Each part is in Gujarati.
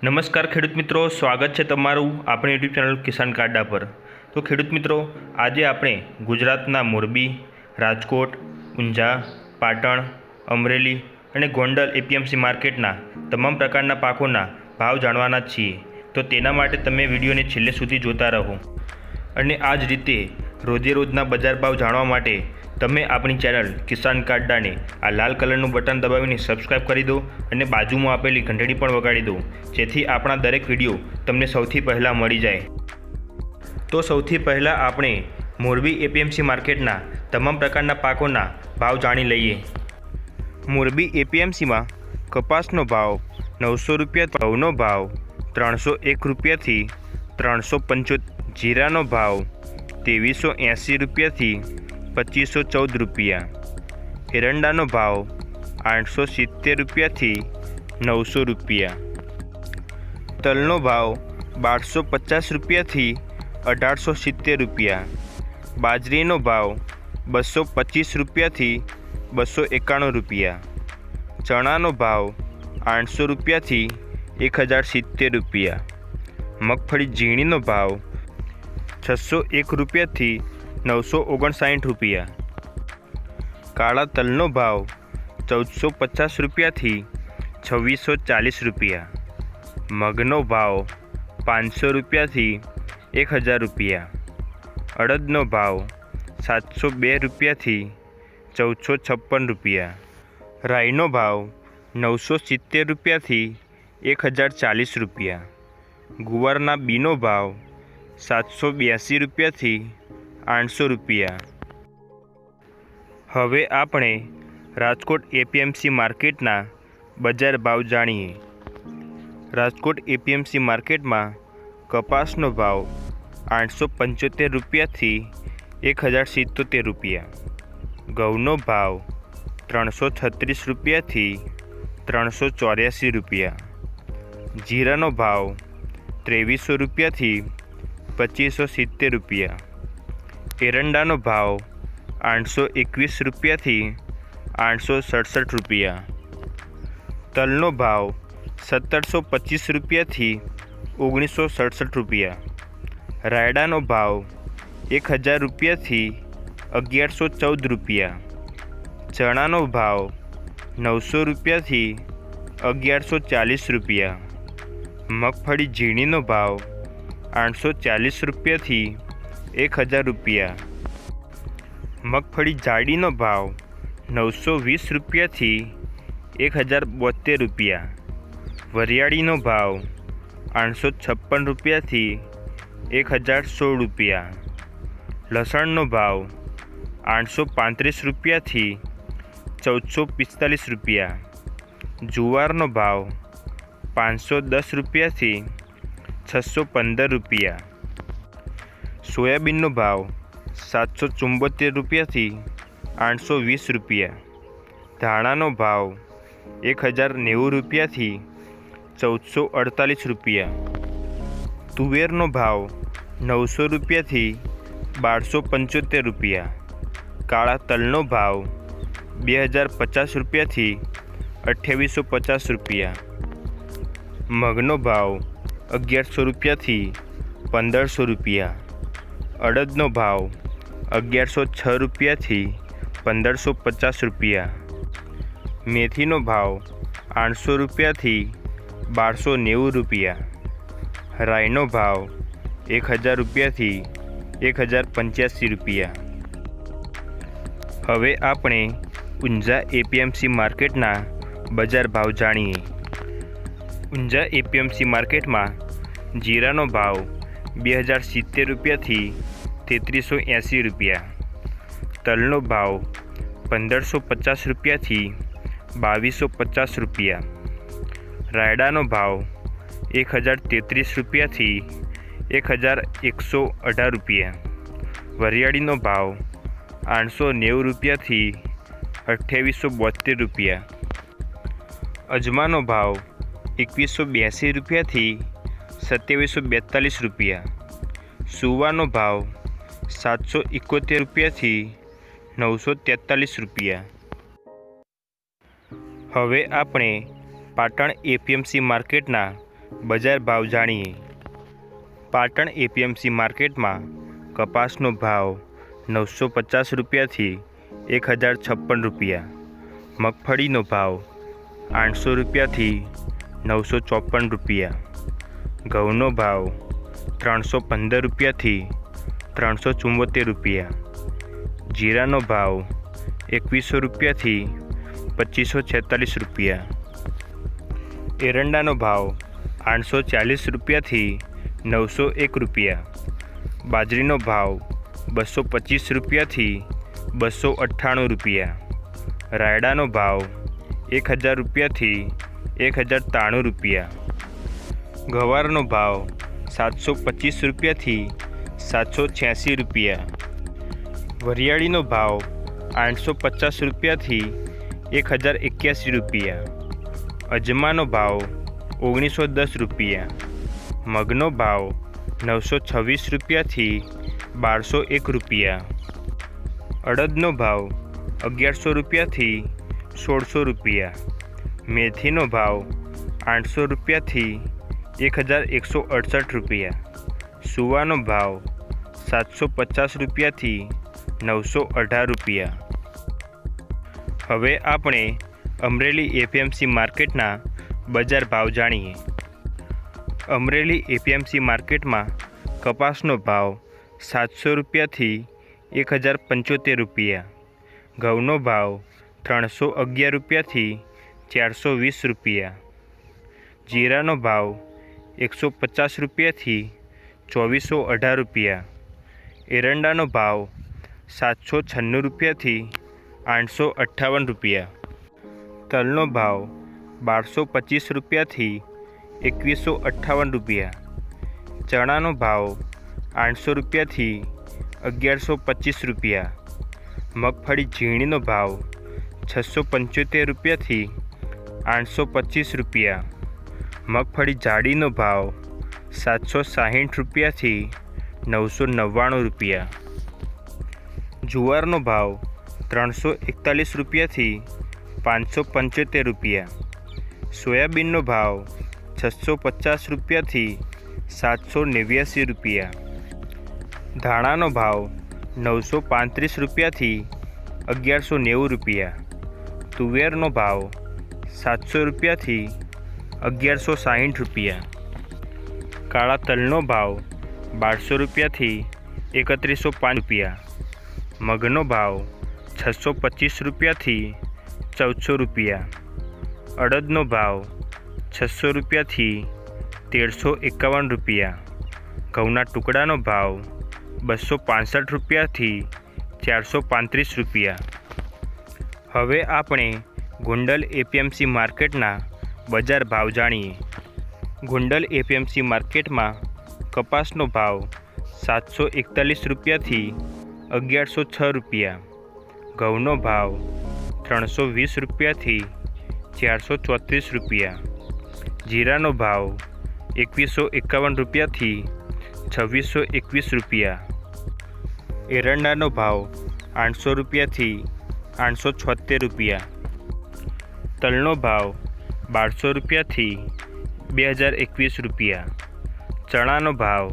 નમસ્કાર ખેડૂત મિત્રો, સ્વાગત છે તમારું આપણી યુટ્યુબ ચેનલ કિસાન કારડા પર। તો ખેડૂત મિત્રો, આજે આપણે ગુજરાતના મોરબી, રાજકોટ, ઊંઝા, પાટણ, અમરેલી અને ગોંડલ એપીએમસી માર્કેટના તમામ પ્રકારના પાકોના ભાવ જાણવાના છીએ। તો તેના માટે તમે વિડીયોને છેલ્લે સુધી જોતા રહો અને આ જ રીતે રોજે રોજના બજાર ભાવ જાણવા માટે તમે આપણી ચેનલ કિસાન કારડાને આ લાલ કલરનું બટન દબાવીને સબસ્ક્રાઈબ કરી દો અને બાજુમાં આપેલી ઘંટડી પણ વગાડી દો, જેથી આપણા દરેક વિડીયો તમને સૌથી પહેલાં મળી જાય। તો સૌથી પહેલાં આપણે મોરબી એપીએમસી માર્કેટના તમામ પ્રકારના પાકોના ભાવ જાણી લઈએ। મોરબી એપીએમસીમાં કપાસનો ભાવ 900 રૂપિયા, ઘઉંનો ભાવ 301 રૂપિયાથી 375, જીરાનો ભાવ 2380 રૂપિયાથી 2514 રૂપિયા, એરંડાનો ભાવ 870 રૂપિયાથી 900 રૂપિયા, તલનો ભાવ 1250 રૂપિયાથી 1870 રૂપિયા, બાજરીનો ભાવ 225 રૂપિયાથી 291 રૂપિયા, ચણાનો ભાવ 800 રૂપિયાથી 1070 રૂપિયા, મગફળી ઝીણીનો ભાવ 601 રૂપિયાથી 959 રૂપિયા, કાળા તલનો ભાવ 1450 રૂપિયાથી 2640 રૂપિયા, મગનો ભાવ 500 રૂપિયાથી 1000 રૂપિયા, અડદનો ભાવ 702 રૂપિયાથી 1456 રૂપિયા, રાઈનો ભાવ 970 રૂપિયાથી 1040 રૂપિયા, ગુવારના બીનો ભાવ 782 રૂપિયાથી 800 રૂપિયા। હવે આપણે રાજકોટ એપીએમસી માર્કેટના બજાર ભાવ જાણીએ। રાજકોટ એપીએમસી માર્કેટમાં કપાસનો ભાવ 875 રૂપિયાથી 1077 રૂપિયા, ઘઉંનો ભાવ 336 રૂપિયાથી 384 રૂપિયા, જીરાનો ભાવ 2300 રૂપિયાથી 2570 રૂપિયા, એરંડાનો ભાવ 821 રૂપિયાથી 867 રૂપિયા, તલનો ભાવ 1725 રૂપિયાથી 1967 રૂપિયા, રાયડાનો ભાવ 1000 રૂપિયાથી 1114 રૂપિયા, ચણાનો ભાવ 900 રૂપિયાથી 1140 રૂપિયા, મગફળી ઝીણીનો ભાવ 840 રૂપિયાથી 1000 રૂપિયા, મગફળી જાડીનો ભાવ 920 રૂપિયાથી 1072 રૂપિયા, વરિયાળીનો ભાવ 856 રૂપિયાથી 1016 રૂપિયા, લસણનો ભાવ 835 રૂપિયાથી 1445 રૂપિયા, જુવારનો ભાવ 510 રૂપિયાથી 615 રૂપિયા, સોયાબીનનો ભાવ 774 રૂપિયાથી 820 રૂપિયા, ધાણાનો ભાવ 1090 રૂપિયાથી 1448 રૂપિયા, તુવેરનો ભાવ 900 રૂપિયાથી 1275 રૂપિયા, કાળા તલનો ભાવ 2050 રૂપિયાથી 2850 રૂપિયા, મગનો ભાવ 1100 રૂપિયાથી 1500 રૂપિયા, અડદનો ભાવ 1106 રૂપિયાથી 1550 રૂપિયા, મેથીનો ભાવ 800 રૂપિયાથી 1290 રૂપિયા, રાઈનો ભાવ 1000 રૂપિયાથી 1085 રૂપિયા। હવે આપણે ઊંઝા એપીએમસી માર્કેટના બજાર ભાવ જાણીએ। ઊંઝા એપીએમસી માર્કેટમાં જીરાનો ભાવ 2070 રૂપિયાથી 3380 રૂપિયા, તલનો ભાવ 1550 રૂપિયાથી 2250 રૂપિયા, રાયડાનો ભાવ 1033 રૂપિયાથી 1118 રૂપિયા, વરિયાળીનો ભાવ 890 રૂપિયાથી 2872 રૂપિયા, અજમાનો ભાવ 2182 રૂપિયાથી 2742 રૂપિયા, સુવાનો ભાવ 771 રૂપિયાથી 943 રૂપિયા। હવે આપણે પાટણ એપીએમસી માર્કેટના બજાર ભાવ જાણીએ। પાટણ એપીએમસી માર્કેટમાં કપાસનો ભાવ 950 રૂપિયાથી 1056 રૂપિયા, મગફળીનો ભાવ 800 રૂપિયાથી 954 રૂપિયા, ઘઉંનો ભાવ 315 રૂપિયાથી 374 રૂપિયા, જીરાનો ભાવ 2100 રૂપિયાથી 2546 રૂપિયા, એરંડાનો ભાવ 840 રૂપિયાથી 901 રૂપિયા, બાજરીનો ભાવ 225 રૂપિયાથી 298 રૂપિયા, રાયડાનો ભાવ 1000 રૂપિયાથી 1093 રૂપિયા, ગવારનો ભાવ 725 રૂપિયાથી 786 રૂપિયા, વરિયાળીનો ભાવ 850 રૂપિયાથી 1081 રૂપિયા, અજમાનો ભાવ 1910 રૂપિયા, મગનો ભાવ 926 રૂપિયાથી 1201 રૂપિયા, અડદનો ભાવ 1100 રૂપિયાથી 1600 રૂપિયા, મેથીનો ભાવ 800 રૂપિયાથી 1168 રૂપિયા, સુવાનો ભાવ 750 રૂપિયાથી 918 રૂપિયા। હવે આપણે અમરેલી એપીએમસી માર્કેટના બજાર ભાવ જાણીએ। અમરેલી એપીએમસી માર્કેટમાં કપાસનો ભાવ 700 રૂપિયાથી 1075 રૂપિયા, ઘઉંનો ભાવ 311 રૂપિયાથી 420 રૂપિયા, જીરાનો ભાવ 150 રૂપિયાથી 2418 રૂપિયા, એરંડાનો ભાવ 796 રૂપિયાથી 858 રૂપિયા, તલનો ભાવ 1225 રૂપિયાથી 2158 રૂપિયા, ચણાનો ભાવ 800 રૂપિયાથી 1125 રૂપિયા, મગફળી ઝીણીનો ભાવ 675 રૂપિયાથી 825 રૂપિયા, મગફળી જાડીનો ભાવ 760 રૂપિયાથી 999 રૂપિયા, જુવારનો ભાવ 341 રૂપિયાથી 575 રૂપિયા, સોયાબીનનો ભાવ 650 રૂપિયાથી 789 રૂપિયા, ધાણાનો ભાવ 935 રૂપિયાથી 1190 રૂપિયા, તુવેરનો ભાવ 700 રૂપિયાથી 1160 રૂપિયા, કાળા તલનો ભાવ 1200 રૂપિયાથી 3105 રૂપિયા, મગનો ભાવ 625 રૂપિયાથી 1400 રૂપિયા, અડદનો ભાવ 600 રૂપિયાથી 1351 રૂપિયા, ઘઉંના ટુકડાનો ભાવ 265 રૂપિયાથી 435 રૂપિયા। હવે આપણે ગોંડલ એપીએમસી માર્કેટના બજાર ભાવ જાણીએ। ગોંડલ એપીએમસી માર્કેટમાં કપાસનો ભાવ 741 રૂપિયાથી 1106 રૂપિયા, ઘઉંનો ભાવ 320 રૂપિયાથી 434 રૂપિયા, જીરાનો ભાવ 2151 રૂપિયાથી 2621 રૂપિયા, એરંડાનો ભાવ 800 રૂપિયાથી 876 રૂપિયા, તલનો ભાવ 1200 રૂપિયાથી 2021 રૂપિયા, ચણાનો ભાવ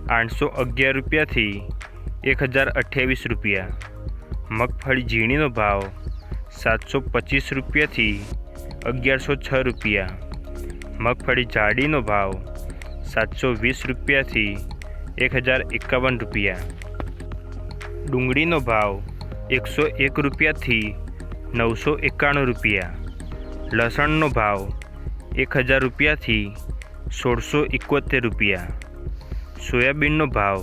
811 રૂપિયાથી 1028 રૂપિયા, મગફળી ઝીણીનો ભાવ 725 રૂપિયાથી 1106 રૂપિયા, મગફળી જાડીનો ભાવ 720 રૂપિયાથી 1051 રૂપિયા, ડુંગળીનો ભાવ 101 રૂપિયાથી 991 રૂપિયા, લસણનો ભાવ 1000 રૂપિયાથી 1671 રૂપિયા, સોયાબીનનો ભાવ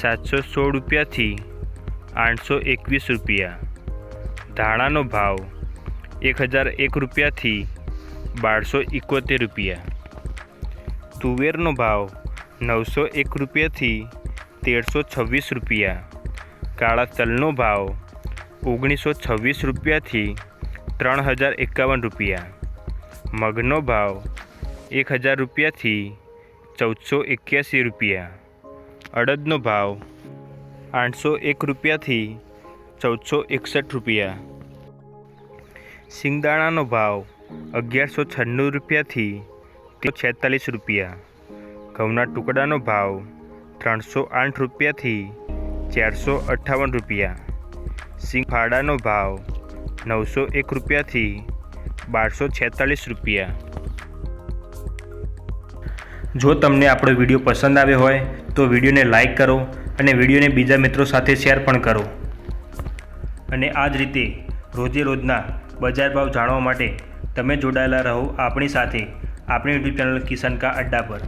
716 રૂપિયાથી 821 રૂપિયા, ધાણાનો ભાવ 1001 રૂપિયાથી 1271 રૂપિયા, તુવેરનો ભાવ 901 રૂપિયાથી 1326 રૂપિયા, કાળા તલનો ભાવ 1926 રૂપિયાથી 3051 રૂપિયા, મગનો ભાવ 1000 રૂપિયાથી 1481 રૂપિયા, અડદનો ભાવ 801 રૂપિયાથી 1461 રૂપિયા, સિંગદાણાનો ભાવ 1196 રૂપિયાથી 46 રૂપિયા। ઘઉંના ટુકડાનો ભાવ 308 રૂપિયાથી 458 રૂપિયા। સિંગ ફાડાનો ભાવ 901 રૂપિયાથી 1246 રૂપિયા। જો તમને આપણો વિડીયો પસંદ આવ્યો હોય તો વિડીયોને લાઈક કરો અને વિડીયોને બીજા મિત્રો સાથે શેર પણ કરો। અને આ જ રીતે રોજે રોજના બજાર ભાવ જાણવા માટે તમે જોડાયેલા રહો આપણી સાથે, આપણી યુટ્યુબ ચેનલ કિસાન કા અડ્ડા પર।